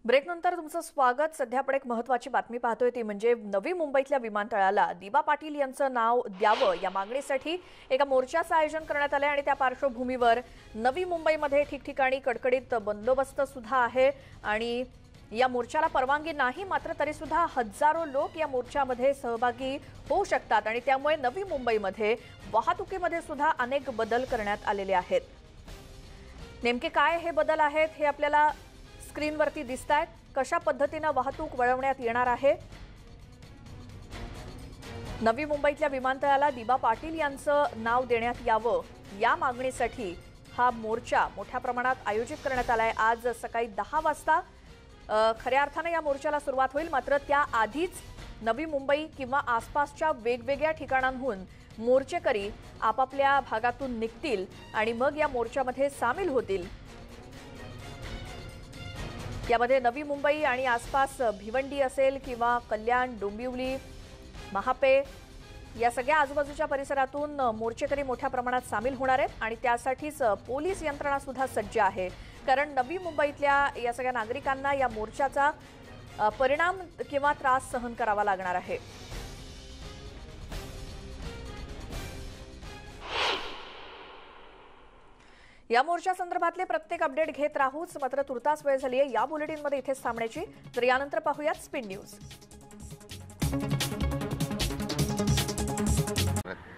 ब्रेकनंतर तुमचं स्वागत। सध्या आपण एक महत्त्वाची बातमी पाहतोय ती म्हणजे नवी मुंबईतल्या विमानतळाला दिबा पाटील यांचं नाव द्यावं या मागणीसाठी एका मोर्चाचं आयोजन करण्यात आलंय आणि त्या पार्श्वभूमीवर नवी मुंबईमध्ये ठिकठिकाणी कडकडीत बंदोबस्त सुद्धा आहे आणि या मोर्चाला परवानगी नाही, मात्र तरी सुद्धा हजारो लोक या मोर्चामध्ये सहभागी होऊ शकतात आणि त्यामुळे नवी मुंबईमध्ये वाहतुकीमध्ये सुद्धा अनेक बदल करण्यात आलेले आहेत। नेमके काय हे बदल आहेत हे आपल्याला स्क्रीनवरती दिसतायत। कशा पद्धतीने वाहतूक वळवण्यात येणार आहे, नवी मुंबईतल्या विमानतळाला दिबा पाटील यांचं नाव देण्यात यावं या मागणीसाठी हा मोर्चा मोठ्या प्रमाणात आयोजित करण्यात आलाय। आज सकाळी 10 वाजता खऱ्या अर्थाने या मोर्चाला सुरुवात होईल, मात्र त्याआधीच नवी मुंबई किंवा आसपासच्या वेगवेगळ्या ठिकाणांहून मोर्चेकरी आपापल्या भागातून निघतील आणि मग या मोर्चामध्ये सामील होतील। यामध्ये नवी मुंबई आणि आसपास भिवंडी असेल किंवा कल्याण, डोंबिवली, महापे या सगळ्या आजूबाजूच्या परिसरातून मोर्चेकरी मोठ्या प्रमाणात सामील होणार आहेत आणि त्यासाठीच पोलीस यंत्रणा सुद्धा सज्ज आहे, कारण नवी मुंबईतल्या या सगळ्या नागरिकांना या मोर्चाचा परिणाम किंवा त्रास सहन करावा लागणार आहे। या मोर्चा संदर्भातले प्रत्येक अपडेट घेत राहूच, मात्र तुर्तास वेळ झाली आहे या बुलेटिनमध्ये इथेच थांबण्याची। तर यानंतर पाहूयात स्पीड न्यूज।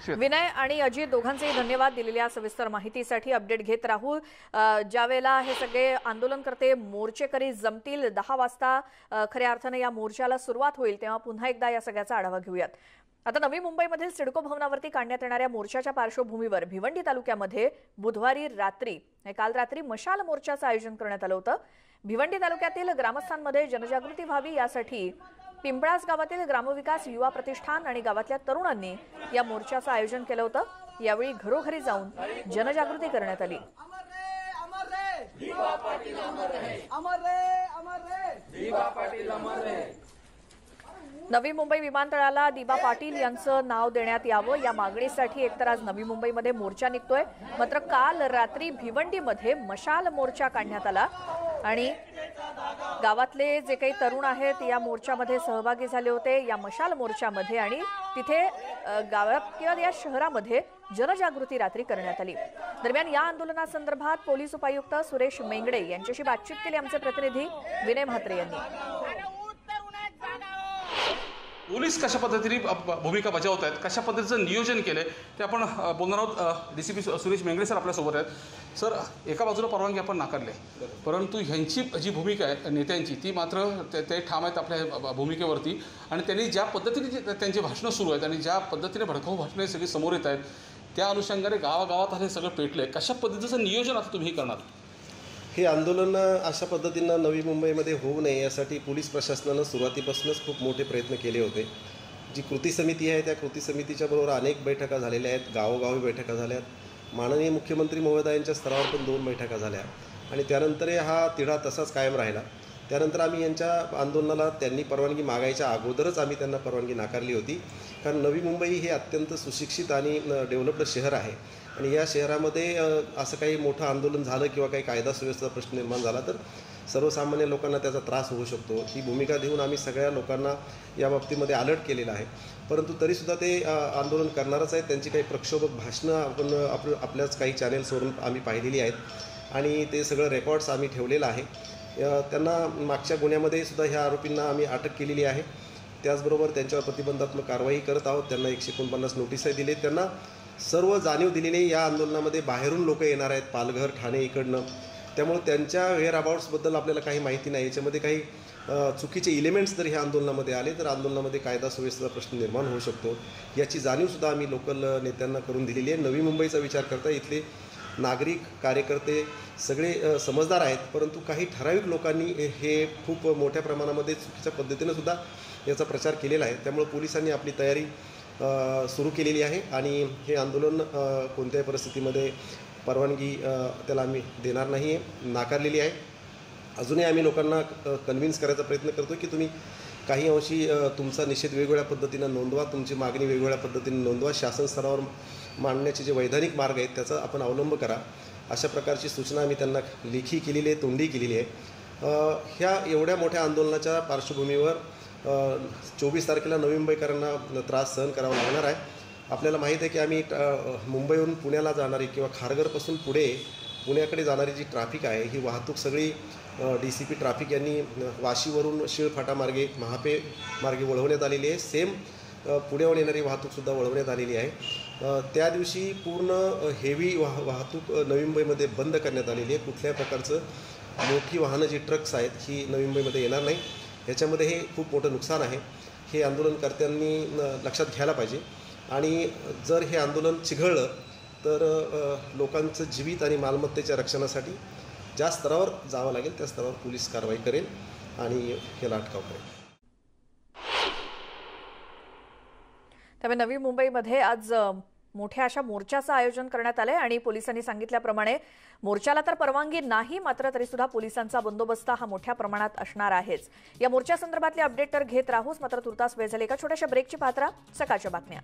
विनय आणि अजित दोघांचेही धन्यवाद दिलेल्या सविस्तर माहितीसाठी। अपडेट घेत राहू। ज्यावेळेला हे सगळे आंदोलनकर्ते मोर्चेकरी जमतील 10 वाजता खऱ्या अर्थाने या मोर्चाला सुरुवात होईल, तेव्हा पुन्हा एकदा या सगळ्याचा आढावा घेऊयात। आता नवी मुंबईमधील सिडको भवनावरती काढण्यात येणाऱ्या मोर्चाच्या पार्श्वभूमीवर भिवंडी तालुक्यामध्ये बुधवारी काल रात्री मशाल मोर्चाचं आयोजन करण्यात आलं होतं। भिवंडी तालुक्यातील ग्रामस्थांमध्ये जनजागृती व्हावी यासाठी पिंपळास गावातील ग्रामविकास युवा प्रतिष्ठान आणि गावातल्या तरुणांनी या मोर्चाचं आयोजन केलं होतं। यावेळी घरोघरी जाऊन जनजागृती करण्यात आली। नवी मुंबई विमानतळाला दिबा पाटील यांचं नाव देण्यात यावं या मागणीसाठी एकतर आज नवी मुंबईमध्ये मोर्चा निघतोय, मात्र काल रात्री भिवंडीमध्ये मशाल मोर्चा काढण्यात आला आणि गावातले जे काही तरुण आहेत या मोर्चामध्ये सहभागी झाले होते या मशाल मोर्चामध्ये आणि तिथे गावात किंवा या शहरामध्ये जनजागृती रात्री करण्यात आली। दरम्यान या आंदोलनासंदर्भात पोलीस उपायुक्त सुरेश मेंगडे यांच्याशी बातचीत केली आमचे प्रतिनिधी विनय म्हात्रे यांनी। पोलीस कशा पद्धतीने भूमिका बजावत आहेत, कशा पद्धतीचं नियोजन केलंय ते आपण बोलणार आहोत। डीसीपी सुरेश मेंगडे सर आपल्यासोबत आहेत। सर, एका बाजूला परवानगी आपण नाकारले, परंतु ह्यांची जी भूमिका आहे नेत्यांची ती मात्र ते ठाम आहेत आपल्या भूमिकेवरती आणि त्यांनी ज्या पद्धतीने त्यांची भाषणं सुरू आहेत आणि ज्या पद्धतीने भडकाऊ भाषणे सगळी समोर येत आहेत त्या अनुषंगाने गावागावात हे सगळं पेटलंय। कशा पद्धतीचं नियोजन आता तुम्ही करणार? हे आंदोलन अशा पद्धतीनं नवी मुंबईमध्ये होऊ नये यासाठी पोलीस प्रशासनानं सुरुवातीपासूनच खूप मोठे प्रयत्न केले होते। जी कृती समिती आहे त्या कृती समितीच्या बरोबर अनेक बैठका झालेल्या आहेत, गावोगावी बैठका झाल्यात, माननीय मुख्यमंत्री महोदयांच्या स्तरावर पण 2 बैठका झाल्या आणि त्यानंतर हा तिढा तसाच कायम राहिला। त्यानंतर आम्ही यांच्या आंदोलनाला त्यांनी परवानगी मागायच्या अगोदरच आम्ही त्यांना परवानगी नाकारली होती, कारण नवी मुंबई हे अत्यंत सुशिक्षित आणि डेव्हलप्ड शहर आहे आणि या शहरामध्ये असं काही मोठं आंदोलन झालं किंवा काही कायदा सुव्यवस्थेचा प्रश्न निर्माण झाला तर सर्वसामान्य लोकांना त्याचा त्रास होऊ शकतो। ही भूमिका देऊन आम्ही सगळ्या लोकांना या बाबतीमध्ये अलर्ट केलेला आहे, परंतु तरीसुद्धा ते आंदोलन करणारच आहेत। त्यांची काही प्रक्षोभक भाषणं आपल्याच काही चॅनेल्सवरून आम्ही पाहिलेली आहेत आणि ते सगळं रेकॉर्ड्स आम्ही ठेवलेलं आहे। त्यांना मागच्या गुन्ह्यामध्ये सुद्धा ह्या आरोपींना आम्ही अटक केलेली आहे। त्याचबरोबर त्यांच्यावर प्रतिबंधात्मक कारवाई करत आहोत। त्यांना 149 नोटीसही दिले। त्यांना सर्व जाणीव दिलेली या आंदोलनामध्ये बाहेरून लोक येणार आहेत, पालघर, ठाणे इकडनं, त्यामुळे त्यांच्या वेअर अबाउट्सबद्दल आपल्याला काही माहिती नाही। याच्यामध्ये काही चुकीचे इलेमेंट्स जर ह्या आंदोलनामध्ये आले तर आंदोलनामध्ये कायदा सुव्यवस्थेचा प्रश्न निर्माण होऊ शकतो, याची जाणीवसुद्धा आम्ही लोकल नेत्यांना करून दिलेली आहे। नवी मुंबईचा विचार करता इथले नागरिक, कार्यकर्ते सगळे समजदार आहेत, परंतु काही ठराविक लोकांनी हे खूप मोठ्या प्रमाणामध्ये चुकीच्या पद्धतीनं सुद्धा याचा प्रचार केलेला आहे। त्यामुळे पोलिसांनी आपली तयारी सुरू केलेली आहे आणि हे आंदोलन कोणत्याही परिस्थितीमध्ये परवानगी त्याला आम्ही देणार नाही आहे, नाकारलेली आहे। अजूनही आम्ही लोकांना कन्व्हिन्स करायचा प्रयत्न करतो की तुम्ही काही अंशी तुमचा निषेध वेगवेगळ्या पद्धतीनं नोंदवा, तुमची मागणी वेगवेगळ्या पद्धतीने नोंदवा, शासन स्तरावर मांडण्याचे जे वैधानिक मार्ग आहेत त्याचा आपण अवलंब करा, अशा प्रकारची सूचना आम्ही त्यांना लेखी केलेली आहे, तोंडी केलेली आहे। ह्या एवढ्या मोठ्या आंदोलनाच्या पार्श्वभूमीवर 24 तारखेला नवी मुंबईकरांना त्रास सहन करावा लागणार आहे. आपल्याला माहीत आहे की आम्ही मुंबईहून पुण्याला जाणारी किंवा खारघरपासून पुढे पुण्याकडे जाणारी जी ट्रॅफिक आहे ही वाहतूक सगळी DCP ट्रॅफिक यांनी वाशीवरून शिळफाटा मार्गे महापे मार्गे वळवण्यात आलेली आहे. सेम पुण्याहून येणारी वाहतूकसुद्धा वळवण्यात आलेली आहे. त्या दिवशी पूर्ण हेवी वाहतूक नवी मुंबईमध्ये बंद करण्यात आलेली आहे. कुठल्याही प्रकारचं मोठी वाहनं जी ट्रक्स आहेत ही नवी मुंबईमध्ये येणार नाही. याच्यामध्ये हे खूप मोठं नुकसान आहे. हे आंदोलनकर्त्यांनी लक्षात घ्यायला पाहिजे आणि जर हे आंदोलन चिघळलं तर लोकांचं जीवित आणि मालमत्तेच्या रक्षणासाठी ज्या स्तरावर जावं लागेल त्या स्तरावर पोलीस कारवाई करेल आणि याला अटकाव करेल. त्यामुळे नवी मुंबईमध्ये आज मोठ्या अशा मोर्चाचं आयोजन करण्यात आलंय आणि पोलिसांनी सांगितल्याप्रमाणे मोर्चाला तर परवानगी नाही, मात्र तरी सुद्धा पोलिसांचा बंदोबस्त हा मोठ्या प्रमाणात असणार आहेच. या मोर्चासंदर्भातले अपडेट तर घेत राहूच, मात्र तुर्तास वेळ झाली एका छोट्याशा ब्रेकची पाहत राहा सकाळच्या बातम्या.